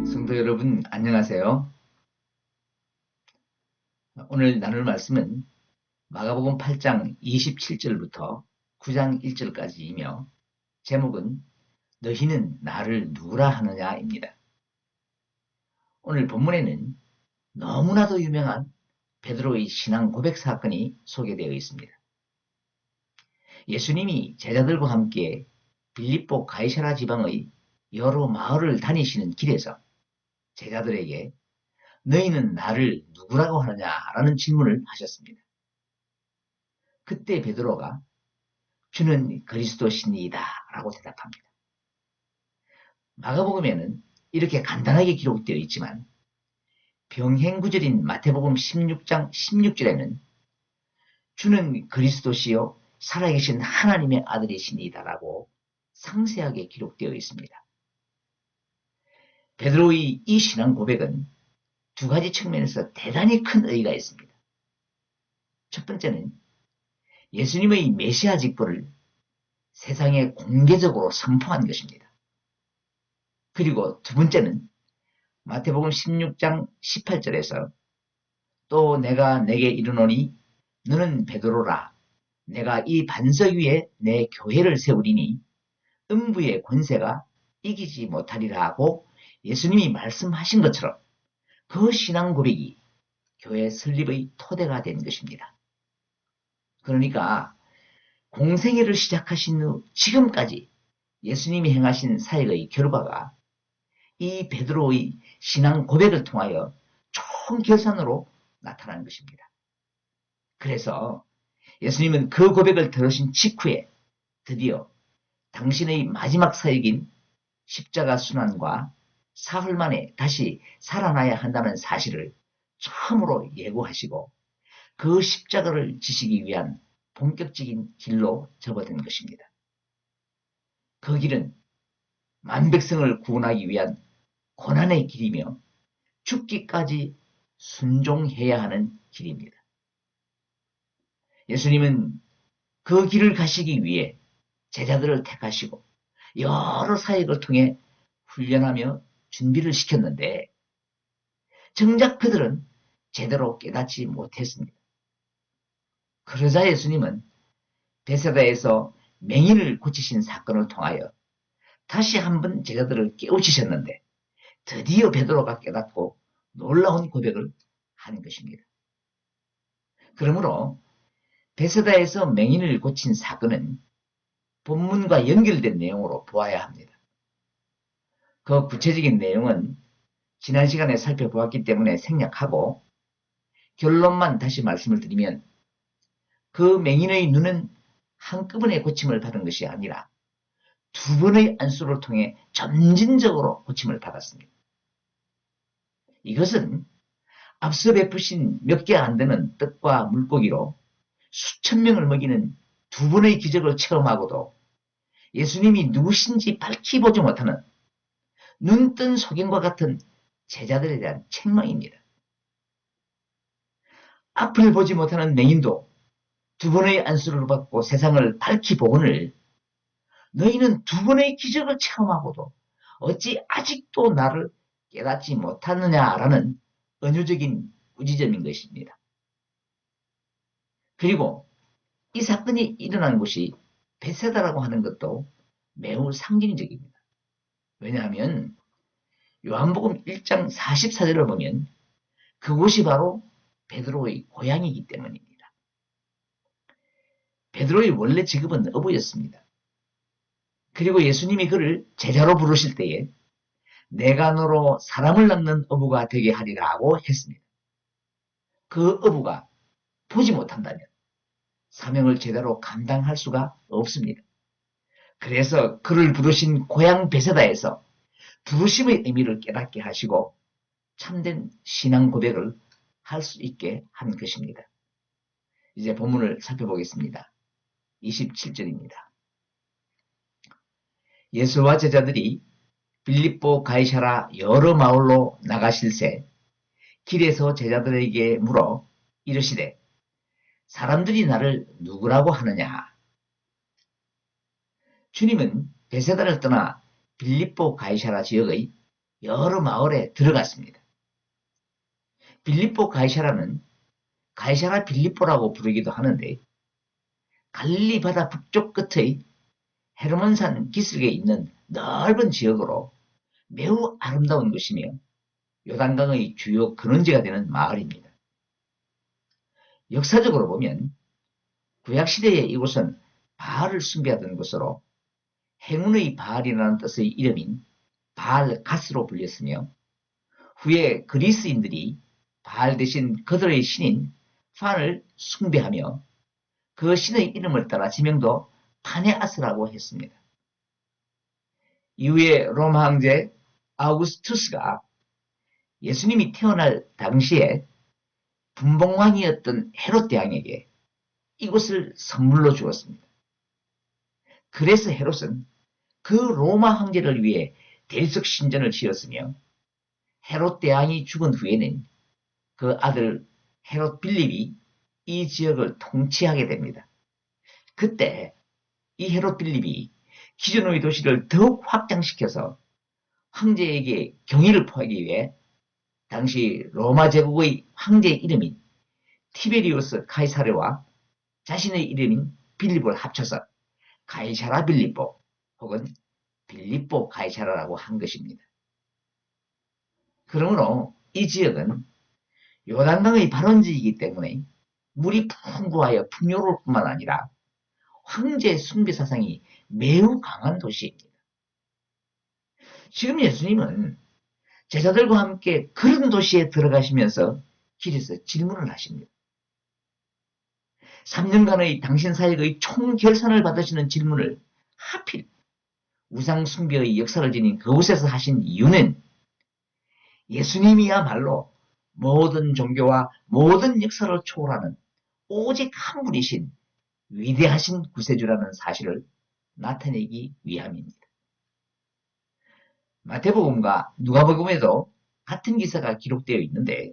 성도 여러분, 안녕하세요. 오늘 나눌 말씀은 마가복음 8장 27절부터 9장 1절까지이며 제목은 너희는 나를 누구라 하느냐입니다. 오늘 본문에는 너무나도 유명한 베드로의 신앙 고백 사건이 소개되어 있습니다. 예수님이 제자들과 함께 빌립보 가이사라 지방의 여러 마을을 다니시는 길에서 제자들에게 너희는 나를 누구라고 하느냐라는 질문을 하셨습니다. 그때 베드로가 주는 그리스도시니이다 라고 대답합니다. 마가복음에는 이렇게 간단하게 기록되어 있지만 병행구절인 마태복음 16장 16절에는 주는 그리스도시요 살아계신 하나님의 아들이시니이다 라고 상세하게 기록되어 있습니다. 베드로의 이 신앙 고백은 두 가지 측면에서 대단히 큰 의의가 있습니다. 첫 번째는 예수님의 메시아 직분을 세상에 공개적으로 선포한 것입니다. 그리고 두 번째는 마태복음 16장 18절에서 또 내가 내게 이르노니 너는 베드로라 내가 이 반석 위에 내 교회를 세우리니 음부의 권세가 이기지 못하리라 하고 예수님이 말씀하신 것처럼 그 신앙 고백이 교회 설립의 토대가 된 것입니다. 그러니까 공생애를 시작하신 후 지금까지 예수님이 행하신 사역의 결과가 이 베드로의 신앙 고백을 통하여 총결산으로 나타난 것입니다. 그래서 예수님은 그 고백을 들으신 직후에 드디어 당신의 마지막 사역인 십자가 순환과 사흘 만에 다시 살아나야 한다는 사실을 처음으로 예고하시고 그 십자가를 지시기 위한 본격적인 길로 접어든 것입니다. 그 길은 만백성을 구원하기 위한 고난의 길이며 죽기까지 순종해야 하는 길입니다. 예수님은 그 길을 가시기 위해 제자들을 택하시고 여러 사역을 통해 훈련하며 준비를 시켰는데 정작 그들은 제대로 깨닫지 못했습니다. 그러자 예수님은 베세다에서 맹인을 고치신 사건을 통하여 다시 한번 제자들을 깨우치셨는데 드디어 베드로가 깨닫고 놀라운 고백을 한 것입니다. 그러므로 베세다에서 맹인을 고친 사건은 본문과 연결된 내용으로 보아야 합니다. 그 구체적인 내용은 지난 시간에 살펴보았기 때문에 생략하고 결론만 다시 말씀을 드리면 그 맹인의 눈은 한꺼번에 고침을 받은 것이 아니라 두 번의 안수를 통해 점진적으로 고침을 받았습니다. 이것은 앞서 베푸신 몇 개 안 되는 떡과 물고기로 수천 명을 먹이는 두 번의 기적을 체험하고도 예수님이 누구신지 밝히 보지 못하는 눈뜬 소경과 같은 제자들에 대한 책망입니다. 앞을 보지 못하는 맹인도 두 번의 안수를 받고 세상을 밝히 보거늘 너희는 두 번의 기적을 체험하고도 어찌 아직도 나를 깨닫지 못하느냐라는 은유적인 꾸지점인 것입니다. 그리고 이 사건이 일어난 곳이 베세다라고 하는 것도 매우 상징적입니다. 왜냐하면 요한복음 1장 44절을 보면 그곳이 바로 베드로의 고향이기 때문입니다. 베드로의 원래 직업은 어부였습니다. 그리고 예수님이 그를 제자로 부르실 때에 내가 너로 사람을 낳는 어부가 되게 하리라고 했습니다. 그 어부가 보지 못한다면 사명을 제대로 감당할 수가 없습니다. 그래서 그를 부르신 고향 베세다에서 부르심의 의미를 깨닫게 하시고 참된 신앙 고백을 할 수 있게 한 것입니다. 이제 본문을 살펴보겠습니다. 27절입니다. 예수와 제자들이 빌립보 가이사라 여러 마을로 나가실새 길에서 제자들에게 물어 이르시되 사람들이 나를 누구라고 하느냐. 주님은 베세다를 떠나 빌립보 가이사라 지역의 여러 마을에 들어갔습니다. 빌립보 가이사라는 가이사라 빌립보라고 부르기도 하는데 갈릴리 바다 북쪽 끝의 헤르몬산 기슭에 있는 넓은 지역으로 매우 아름다운 곳이며 요단강의 주요 근원지가 되는 마을입니다. 역사적으로 보면 구약시대에 이곳은 바알을 숭배하던 곳으로 행운의 바알이라는 뜻의 이름인 바알가스로 불렸으며 후에 그리스인들이 바알 대신 그들의 신인 판을 숭배하며 그 신의 이름을 따라 지명도 파네아스라고 했습니다. 이후에 로마 황제 아우구스투스가 예수님이 태어날 당시에 분봉왕이었던 헤롯 대왕에게 이곳을 선물로 주었습니다. 그래서 헤롯은 그 로마 황제를 위해 대리석 신전을 지었으며 헤롯 대왕이 죽은 후에는 그 아들 헤롯 빌립이 이 지역을 통치하게 됩니다. 그때 이 헤롯 빌립이 기존의 도시를 더욱 확장시켜서 황제에게 경의를 표하기 위해 당시 로마 제국의 황제의 이름인 티베리우스 카이사르와 자신의 이름인 빌립을 합쳐서 가이사라 빌립보 혹은 빌립보 가이사라라고 한 것입니다. 그러므로 이 지역은 요단강의 발원지이기 때문에 물이 풍부하여 풍요로울 뿐만 아니라 황제 숭배 사상이 매우 강한 도시입니다. 지금 예수님은 제자들과 함께 그런 도시에 들어가시면서 길에서 질문을 하십니다. 3년간의 당신 사역의 총결산을 받으시는 질문을 하필 우상 숭배의 역사를 지닌 그곳에서 하신 이유는 예수님이야말로 모든 종교와 모든 역사를 초월하는 오직 한 분이신 위대하신 구세주라는 사실을 나타내기 위함입니다. 마태복음과 누가복음에도 같은 기사가 기록되어 있는데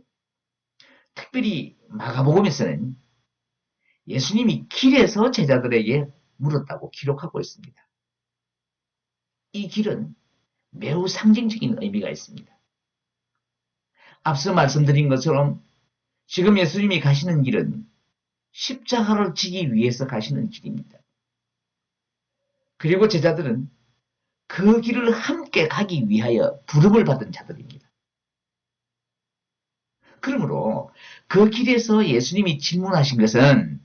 특별히 마가복음에서는 예수님이 길에서 제자들에게 물었다고 기록하고 있습니다. 이 길은 매우 상징적인 의미가 있습니다. 앞서 말씀드린 것처럼 지금 예수님이 가시는 길은 십자가를 지기 위해서 가시는 길입니다. 그리고 제자들은 그 길을 함께 가기 위하여 부름을 받은 자들입니다. 그러므로 그 길에서 예수님이 질문하신 것은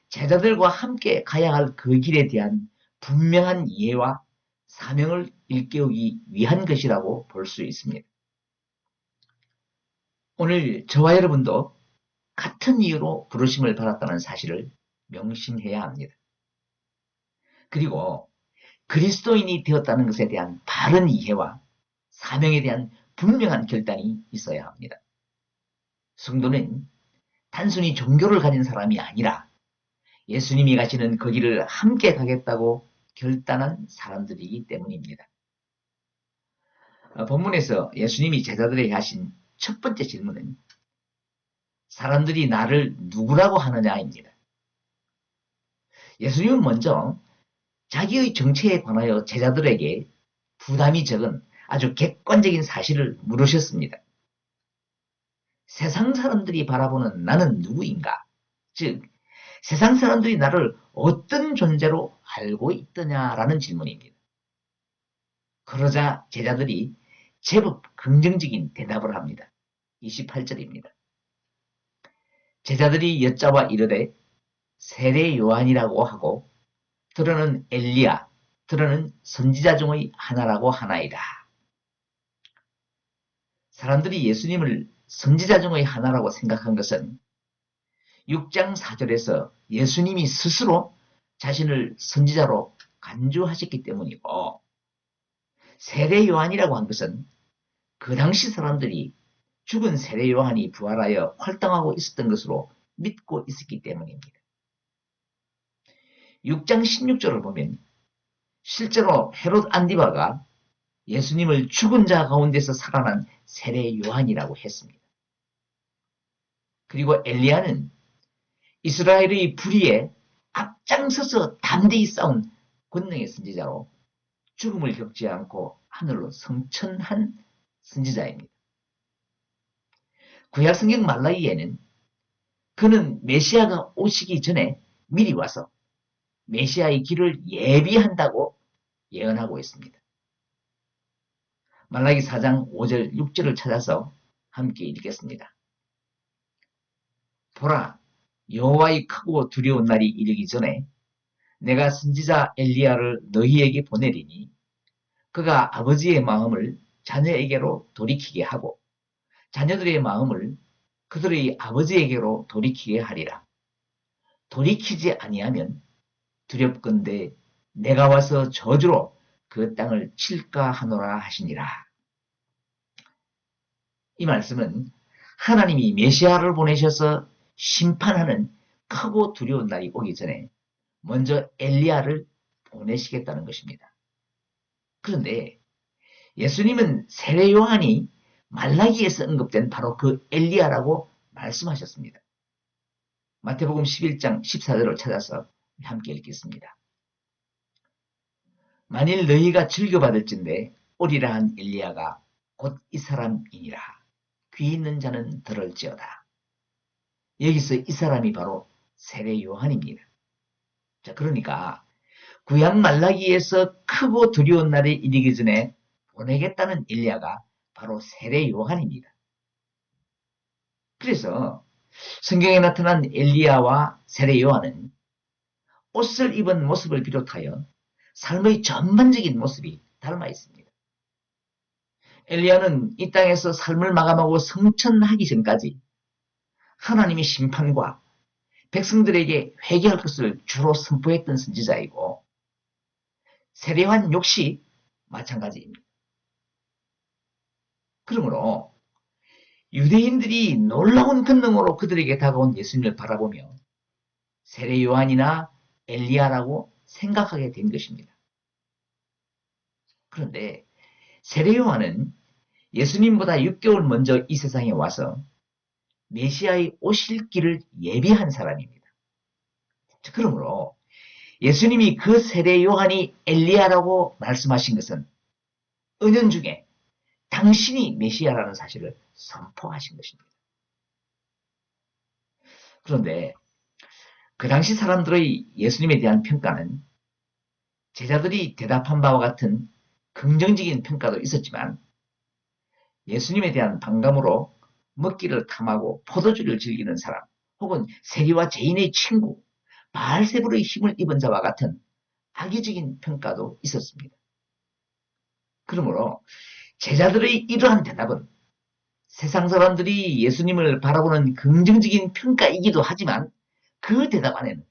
제자들과 함께 가야 할 그 길에 대한 분명한 이해와 사명을 일깨우기 위한 것이라고 볼 수 있습니다. 오늘 저와 여러분도 같은 이유로 부르심을 받았다는 사실을 명심해야 합니다. 그리고 그리스도인이 되었다는 것에 대한 바른 이해와 사명에 대한 분명한 결단이 있어야 합니다. 성도는 단순히 종교를 가진 사람이 아니라 예수님이 가시는 그 길을 함께 가겠다고 결단한 사람들이기 때문입니다. 본문에서 예수님이 제자들에게 하신 첫 번째 질문은 사람들이 나를 누구라고 하느냐입니다. 예수님은 먼저 자기의 정체에 관하여 제자들에게 부담이 적은 아주 객관적인 사실을 물으셨습니다. 세상 사람들이 바라보는 나는 누구인가? 즉, 세상 사람들이 나를 어떤 존재로 알고 있더냐라는 질문입니다. 그러자 제자들이 제법 긍정적인 대답을 합니다. 28절입니다. 제자들이 여짜와 이르되 세례 요한이라고 하고 들어는 엘리야, 들어는 선지자 중의 하나라고 하나이다. 사람들이 예수님을 선지자 중의 하나라고 생각한 것은 6장 4절에서 예수님이 스스로 자신을 선지자로 간주하셨기 때문이고 세례 요한이라고 한 것은 그 당시 사람들이 죽은 세례 요한이 부활하여 활동하고 있었던 것으로 믿고 있었기 때문입니다. 6장 16절을 보면 실제로 헤롯 안디바가 예수님을 죽은 자 가운데서 살아난 세례 요한이라고 했습니다. 그리고 엘리야는 이스라엘의 불의에 앞장서서 담대히 싸운 권능의 선지자로 죽음을 겪지 않고 하늘로 성천한 선지자입니다. 구약성경 말라기에는 그는 메시아가 오시기 전에 미리 와서 메시아의 길을 예비한다고 예언하고 있습니다. 말라기 4장 5절 6절을 찾아서 함께 읽겠습니다. 보라, 여호와의 크고 두려운 날이 이르기 전에 내가 선지자 엘리야를 너희에게 보내리니 그가 아버지의 마음을 자녀에게로 돌이키게 하고 자녀들의 마음을 그들의 아버지에게로 돌이키게 하리라. 돌이키지 아니하면 두렵건대 내가 와서 저주로 그 땅을 칠까 하노라 하시니라. 이 말씀은 하나님이 메시아를 보내셔서 심판하는 크고 두려운 날이 오기 전에 먼저 엘리야를 보내시겠다는 것입니다. 그런데 예수님은 세례 요한이 말라기에서 언급된 바로 그 엘리야라고 말씀하셨습니다. 마태복음 11장 14절을 찾아서 함께 읽겠습니다. 만일 너희가 즐겨받을진대 오리라 한 엘리야가 곧 이 사람이니라. 귀 있는 자는 들을지어다. 여기서 이 사람이 바로 세례 요한입니다. 자, 그러니까 구약 말라기에서 크고 두려운 날이 이르기 전에 보내겠다는 엘리야가 바로 세례 요한입니다. 그래서 성경에 나타난 엘리야와 세례 요한은 옷을 입은 모습을 비롯하여 삶의 전반적인 모습이 닮아 있습니다. 엘리야는 이 땅에서 삶을 마감하고 성천하기 전까지 하나님의 심판과 백성들에게 회개할 것을 주로 선포했던 선지자이고 세례 요한 역시 마찬가지입니다. 그러므로 유대인들이 놀라운 권능으로 그들에게 다가온 예수님을 바라보며 세례 요한이나 엘리야라고 생각하게 된 것입니다. 그런데 세례 요한은 예수님보다 6개월 먼저 이 세상에 와서 메시아의 오실 길을 예비한 사람입니다. 그러므로 예수님이 그 세례 요한이 엘리야라고 말씀하신 것은 은연중에 당신이 메시아라는 사실을 선포하신 것입니다. 그런데 그 당시 사람들의 예수님에 대한 평가는 제자들이 대답한 바와 같은 긍정적인 평가도 있었지만 예수님에 대한 반감으로 먹기를 탐하고 포도주를 즐기는 사람 혹은 세리와 죄인의 친구 바알세불의 힘을 입은 자와 같은 악의적인 평가도 있었습니다. 그러므로 제자들의 이러한 대답은 세상 사람들이 예수님을 바라보는 긍정적인 평가이기도 하지만 그 대답 안에는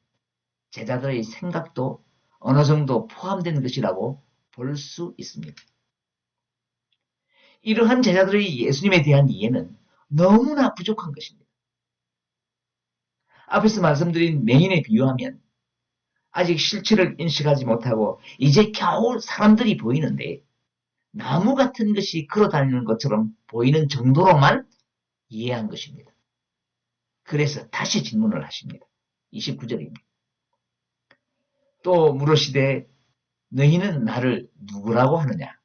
제자들의 생각도 어느 정도 포함된 것이라고 볼 수 있습니다. 이러한 제자들의 예수님에 대한 이해는 너무나 부족한 것입니다. 앞에서 말씀드린 맹인에 비유하면 아직 실체를 인식하지 못하고 이제 겨우 사람들이 보이는데 나무 같은 것이 걸어다니는 것처럼 보이는 정도로만 이해한 것입니다. 그래서 다시 질문을 하십니다. 29절입니다. 또 물으시되 너희는 나를 누구라고 하느냐?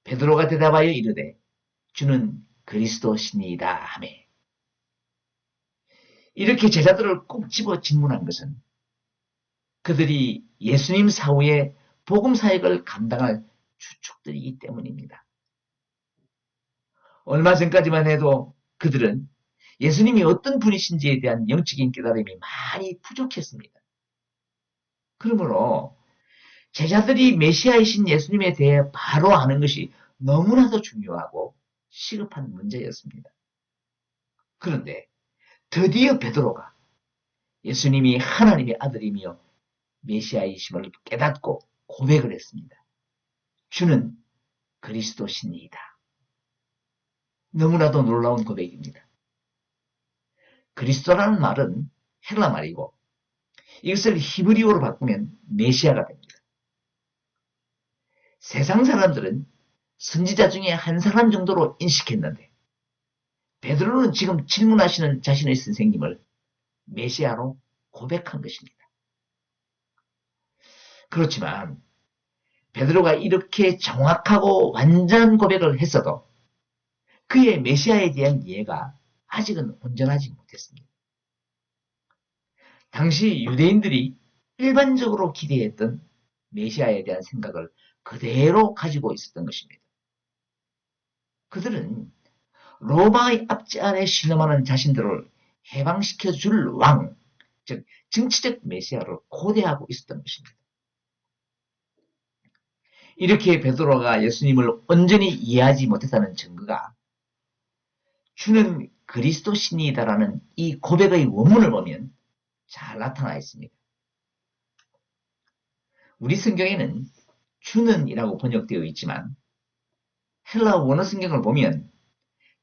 베드로가 대답하여 이르되 주는 그리스도시니이다 하매. 이렇게 제자들을 꼭 집어 질문한 것은 그들이 예수님 사후에 복음 사역을 감당할 주축들이기 때문입니다. 얼마 전까지만 해도 그들은 예수님이 어떤 분이신지에 대한 영적인 깨달음이 많이 부족했습니다. 그러므로 제자들이 메시아이신 예수님에 대해 바로 아는 것이 너무나도 중요하고 시급한 문제였습니다. 그런데 드디어 베드로가 예수님이 하나님의 아들이며 메시아이심을 깨닫고 고백을 했습니다. 주는 그리스도시니이다. 너무나도 놀라운 고백입니다. 그리스도라는 말은 헬라 말이고 이것을 히브리어로 바꾸면 메시아가 됩니다. 세상 사람들은 선지자 중에 한 사람 정도로 인식했는데 베드로는 지금 질문하시는 자신의 선생님을 메시아로 고백한 것입니다. 그렇지만 베드로가 이렇게 정확하고 완전한 고백을 했어도 그의 메시아에 대한 이해가 아직은 온전하지 못했습니다. 당시 유대인들이 일반적으로 기대했던 메시아에 대한 생각을 그대로 가지고 있었던 것입니다. 그들은 로마의 압제 아래 신음하는 자신들을 해방시켜 줄 왕, 즉 정치적 메시아를 고대하고 있었던 것입니다. 이렇게 베드로가 예수님을 온전히 이해하지 못했다는 증거가 주는 그리스도 신이다라는 이 고백의 원문을 보면 잘 나타나 있습니다. 우리 성경에는 주는이라고 번역되어 있지만 헬라 원어 성경을 보면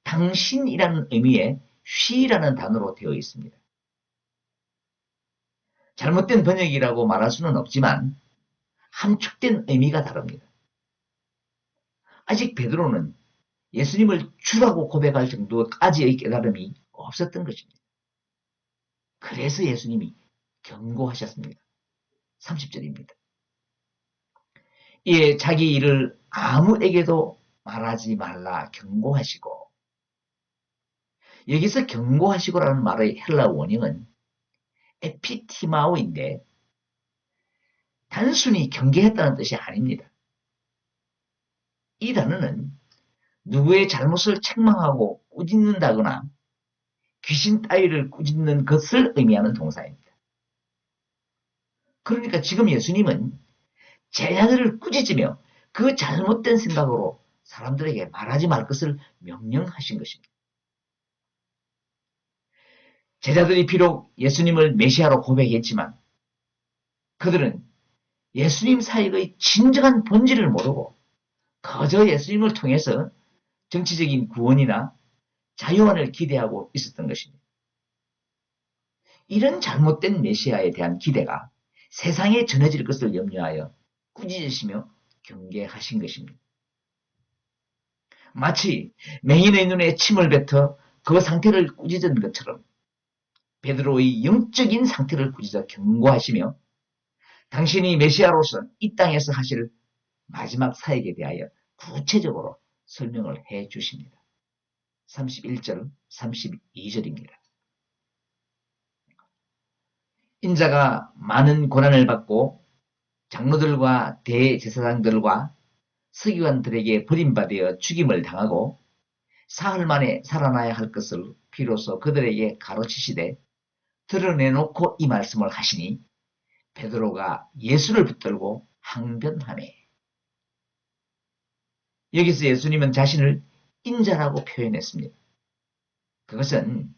당신이라는 의미의 쉬라는 단어로 되어 있습니다. 잘못된 번역이라고 말할 수는 없지만 함축된 의미가 다릅니다. 아직 베드로는 예수님을 주라고 고백할 정도까지의 깨달음이 없었던 것입니다. 그래서 예수님이 경고하셨습니다. 30절입니다. 이에 자기 일을 아무에게도 말하지 말라 경고하시고, 여기서 경고하시고라는 말의 헬라 원형은 에피티마오인데 단순히 경계했다는 뜻이 아닙니다. 이 단어는 누구의 잘못을 책망하고 꾸짖는다거나 귀신 따위를 꾸짖는 것을 의미하는 동사입니다. 그러니까 지금 예수님은 제자들을 꾸짖으며 그 잘못된 생각으로 사람들에게 말하지 말 것을 명령하신 것입니다. 제자들이 비록 예수님을 메시아로 고백했지만 그들은 예수님 사역의 진정한 본질을 모르고 그저 예수님을 통해서 정치적인 구원이나 자유안을 기대하고 있었던 것입니다. 이런 잘못된 메시아에 대한 기대가 세상에 전해질 것을 염려하여 꾸짖으시며 경계하신 것입니다. 마치 맹인의 눈에 침을 뱉어 그 상태를 꾸짖은 것처럼 베드로의 영적인 상태를 꾸짖어 경고하시며 당신이 메시아로서 이 땅에서 하실 마지막 사역에 대하여 구체적으로 설명을 해 주십니다. 31절, 32절입니다. 인자가 많은 고난을 받고 장로들과 대제사장들과 서기관들에게 버림받아 죽임을 당하고 사흘 만에 살아나야 할 것을 비로소 그들에게 가르치시되 드러내놓고 이 말씀을 하시니 베드로가 예수를 붙들고 항변하매. 여기서 예수님은 자신을 인자라고 표현했습니다. 그것은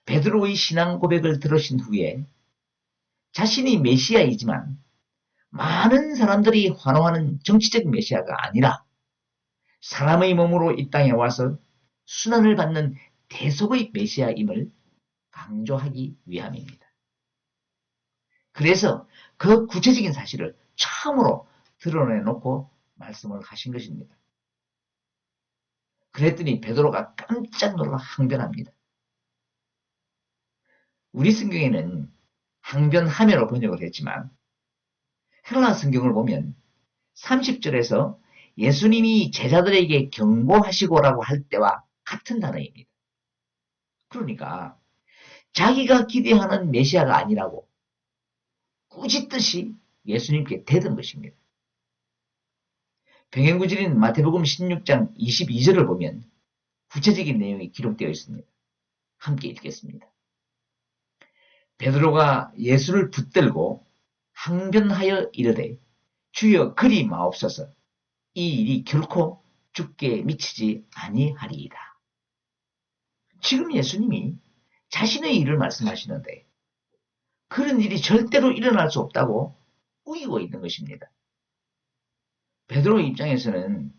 베드로의 신앙 고백을 들으신 후에 자신이 메시아이지만 많은 사람들이 환호하는 정치적 메시아가 아니라 사람의 몸으로 이 땅에 와서 순환을 받는 대속의 메시아임을 강조하기 위함입니다. 그래서 그 구체적인 사실을 처음으로 드러내놓고 말씀을 하신 것입니다. 그랬더니 베드로가 깜짝 놀라 항변합니다. 우리 성경에는 항변하며로 번역을 했지만 헬라 성경을 보면 30절에서 예수님이 제자들에게 경고하시고라고 할 때와 같은 단어입니다. 그러니까 자기가 기대하는 메시아가 아니라고 꾸짖듯이 예수님께 대든 것입니다. 병행구절인 마태복음 16장 22절을 보면 구체적인 내용이 기록되어 있습니다. 함께 읽겠습니다. 베드로가 예수를 붙들고 항변하여 이르되 주여 그리 마옵소서 이 일이 결코 죽게 미치지 아니하리이다. 지금 예수님이 자신의 일을 말씀하시는데 그런 일이 절대로 일어날 수 없다고 우기고 있는 것입니다. 베드로의 입장에서는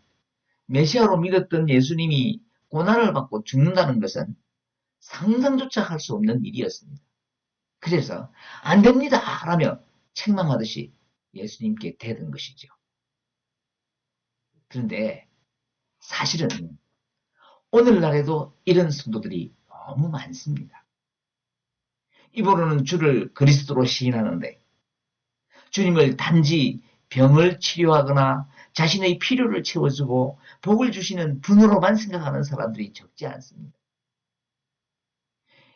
메시아로 믿었던 예수님이 고난을 받고 죽는다는 것은 상상조차 할 수 없는 일이었습니다. 그래서 안 됩니다 라며 책망하듯이 예수님께 대든 것이죠. 그런데 사실은 오늘날에도 이런 성도들이 너무 많습니다. 입으로는 주를 그리스도로 시인하는데 주님을 단지 병을 치료하거나 자신의 필요를 채워주고 복을 주시는 분으로만 생각하는 사람들이 적지 않습니다.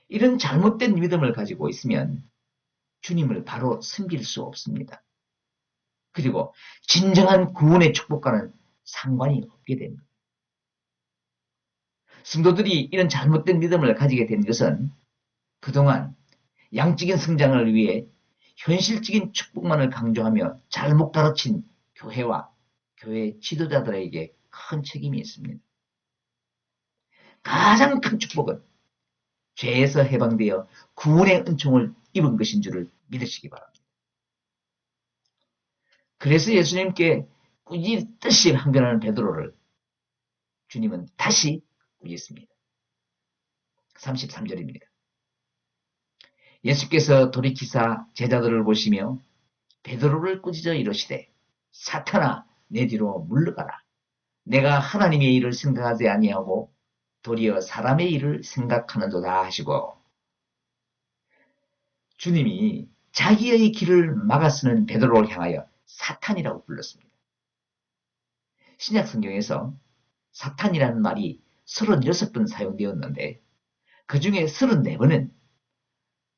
이런 잘못된 믿음을 가지고 있으면 주님을 바로 섬길 수 없습니다. 그리고 진정한 구원의 축복과는 상관이 없게 됩니다. 성도들이 이런 잘못된 믿음을 가지게 된 것은 그동안 양적인 성장을 위해 현실적인 축복만을 강조하며 잘못 가르친 교회와 교회 지도자들에게 큰 책임이 있습니다. 가장 큰 축복은 죄에서 해방되어 구원의 은총을 입은 것인 줄을 믿으시기 바랍니다. 그래서 예수님께 꾸짖듯이 항변하는 베드로를 주님은 다시 꾸짖습니다. 33절입니다. 예수께서 돌이키사 제자들을 보시며 베드로를 꾸짖어 이르시되 사탄아 내 뒤로 물러가라. 내가 하나님의 일을 생각하지 아니하고 도리어 사람의 일을 생각하는도다 하시고 주님이 자기의 길을 막아쓰는 베드로를 향하여 사탄이라고 불렀습니다. 신약 성경에서 사탄이라는 말이 36번 사용되었는데 그 중에 34번은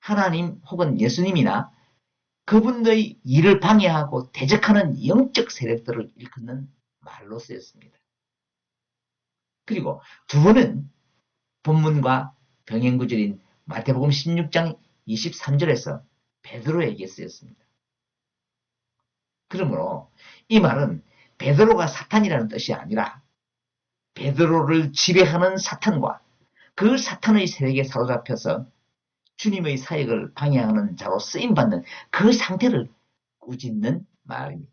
하나님 혹은 예수님이나 그분의 일을 방해하고 대적하는 영적 세력들을 일컫는 말로 쓰였습니다. 그리고 두 번은 본문과 병행구절인 마태복음 16장 23절에서 베드로에게 쓰였습니다. 그러므로 이 말은 베드로가 사탄이라는 뜻이 아니라 베드로를 지배하는 사탄과 그 사탄의 세력에 사로잡혀서 주님의 사역을 방해하는 자로 쓰임받는 그 상태를 꾸짖는 말입니다.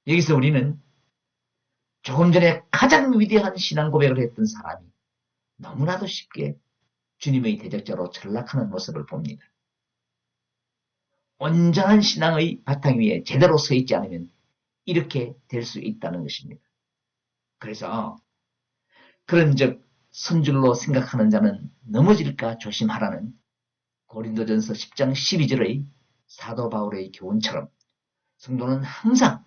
여기서 우리는 조금 전에 가장 위대한 신앙 고백을 했던 사람이 너무나도 쉽게 주님의 대적자로 전락하는 모습을 봅니다. 온전한 신앙의 바탕 위에 제대로 서 있지 않으면 이렇게 될 수 있다는 것입니다. 그래서 그런즉 선줄로 생각하는 자는 넘어질까 조심하라는 고린도전서 10장 12절의 사도 바울의 교훈처럼 성도는 항상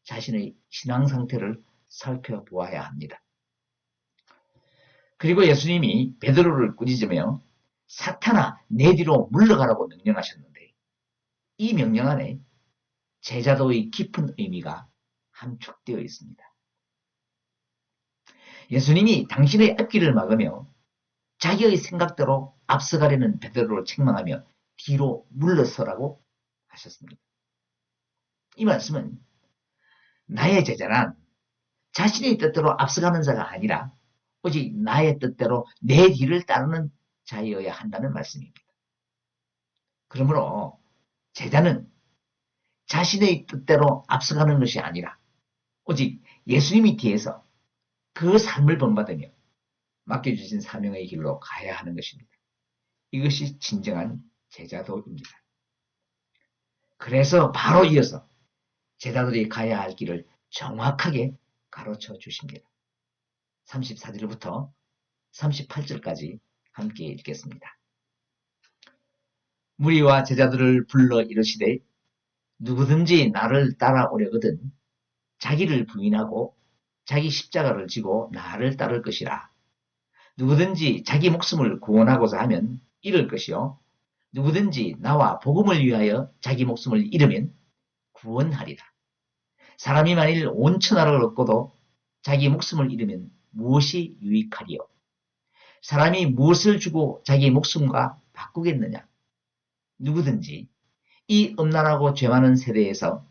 자신의 신앙 상태를 살펴보아야 합니다. 그리고 예수님이 베드로를 꾸짖으며 사탄아 내 뒤로 물러가라고 명령하셨는데 이 명령 안에 제자도의 깊은 의미가 함축되어 있습니다. 예수님이 당신의 앞길을 막으며 자기의 생각대로 앞서가려는 베드로를 책망하며 뒤로 물러서라고 하셨습니다. 이 말씀은 나의 제자란 자신의 뜻대로 앞서가는 자가 아니라 오직 나의 뜻대로 내 뒤를 따르는 자여야 한다는 말씀입니다. 그러므로 제자는 자신의 뜻대로 앞서가는 것이 아니라 오직 예수님이 뒤에서 그 삶을 본받으며 맡겨주신 사명의 길로 가야 하는 것입니다. 이것이 진정한 제자도입니다. 그래서 바로 이어서 제자들이 가야 할 길을 정확하게 가르쳐 주십니다. 34절부터 38절까지 함께 읽겠습니다. 무리와 제자들을 불러 이르시되 누구든지 나를 따라오려거든 자기를 부인하고 자기 십자가를 지고 나를 따를 것이라. 누구든지 자기 목숨을 구원하고자 하면 잃을 것이요 누구든지 나와 복음을 위하여 자기 목숨을 잃으면 구원하리라. 사람이 만일 온 천하를 얻고도 자기 목숨을 잃으면 무엇이 유익하리요? 사람이 무엇을 주고 자기 목숨과 바꾸겠느냐? 누구든지 이 음란하고 죄 많은 세대에서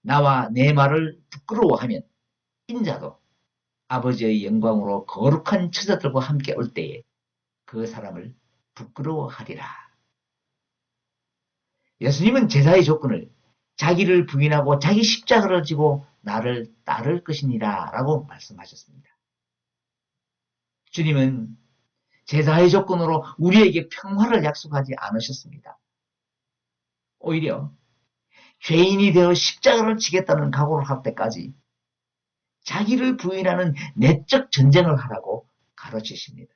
나와 내 말을 부끄러워하면 인자도 아버지의 영광으로 거룩한 처자들과 함께 올 때에 그 사람을 부끄러워하리라. 예수님은 제자의 조건을 자기를 부인하고 자기 십자가를 지고 나를 따를 것이니라 라고 말씀하셨습니다. 주님은 제자의 조건으로 우리에게 평화를 약속하지 않으셨습니다. 오히려 죄인이 되어 십자가를 지겠다는 각오를 할 때까지 자기를 부인하는 내적 전쟁을 하라고 가르치십니다.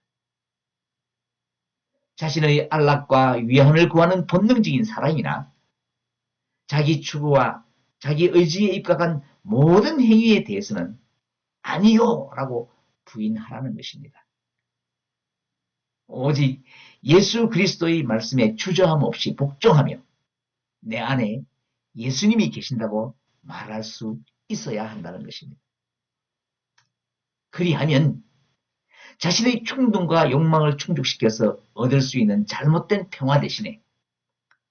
자신의 안락과 위안을 구하는 본능적인 사랑이나 자기 추구와 자기 의지에 입각한 모든 행위에 대해서는 아니요 라고 부인하라는 것입니다. 오직 예수 그리스도의 말씀에 주저함 없이 복종하며 내 안에 예수님이 계신다고 말할 수 있어야 한다는 것입니다. 그리하면 자신의 충동과 욕망을 충족시켜서 얻을 수 있는 잘못된 평화 대신에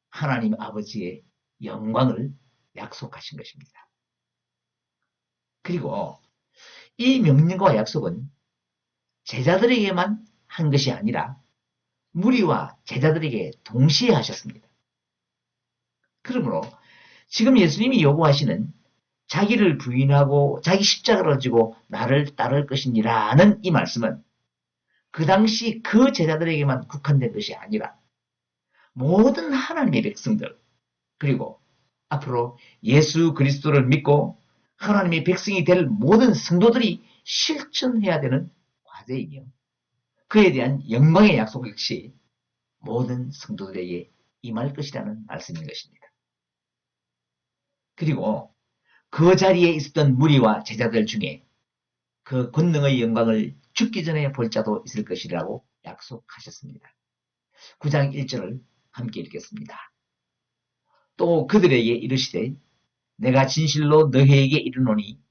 하나님 아버지의 영광을 약속하신 것입니다. 그리고 이 명령과 약속은 제자들에게만 한 것이 아니라 무리와 제자들에게 동시에 하셨습니다. 그러므로 지금 예수님이 요구하시는 자기를 부인하고 자기 십자가를 지고 나를 따를 것이니라는 이 말씀은 그 당시 그 제자들에게만 국한된 것이 아니라 모든 하나님의 백성들 그리고 앞으로 예수 그리스도를 믿고 하나님의 백성이 될 모든 성도들이 실천해야 되는 과제이며 그에 대한 영광의 약속 역시 모든 성도들에게 임할 것이라는 말씀인 것입니다. 그리고 그 자리에 있었던 무리와 제자들 중에 그 권능의 영광을 죽기 전에 볼 자도 있을 것이라고 약속하셨습니다. 9장 1절을 함께 읽겠습니다. 또 그들에게 이르시되 내가 진실로 너희에게 이르노니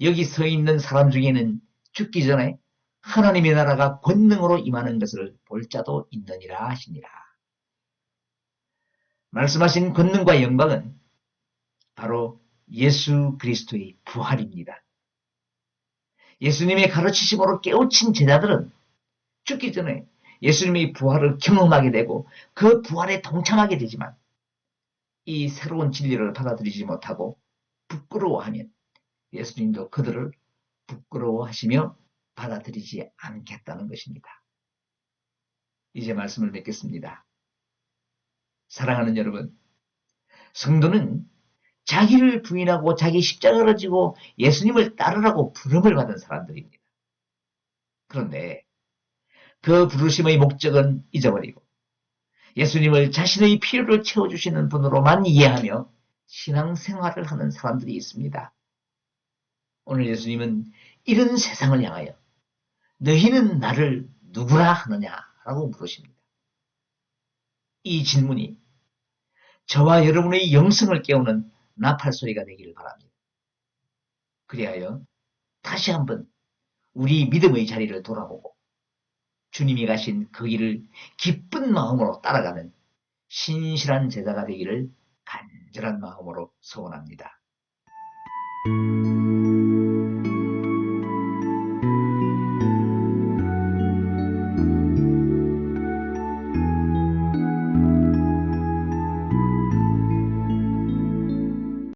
여기 서 있는 사람 중에는 죽기 전에 하나님의 나라가 권능으로 임하는 것을 볼 자도 있느니라 하시니라. 말씀하신 권능과 영광은 바로 예수 그리스도의 부활입니다. 예수님의 가르치심으로 깨우친 제자들은 죽기 전에 예수님의 부활을 경험하게 되고 그 부활에 동참하게 되지만 이 새로운 진리를 받아들이지 못하고 부끄러워하면 예수님도 그들을 부끄러워하시며 받아들이지 않겠다는 것입니다. 이제 말씀을 맺겠습니다. 사랑하는 여러분, 성도는 자기를 부인하고 자기 십자가를 지고 예수님을 따르라고 부름을 받은 사람들입니다. 그런데 그 부르심의 목적은 잊어버리고 예수님을 자신의 필요를 채워주시는 분으로만 이해하며 신앙생활을 하는 사람들이 있습니다. 오늘 예수님은 이런 세상을 향하여 너희는 나를 누구라 하느냐라고 물으십니다. 이 질문이 저와 여러분의 영성을 깨우는 나팔소리가 되기를 바랍니다. 그리하여 다시 한번 우리 믿음의 자리를 돌아보고 주님이 가신 그 길을 기쁜 마음으로 따라가는 신실한 제자가 되기를 간절한 마음으로 소원합니다.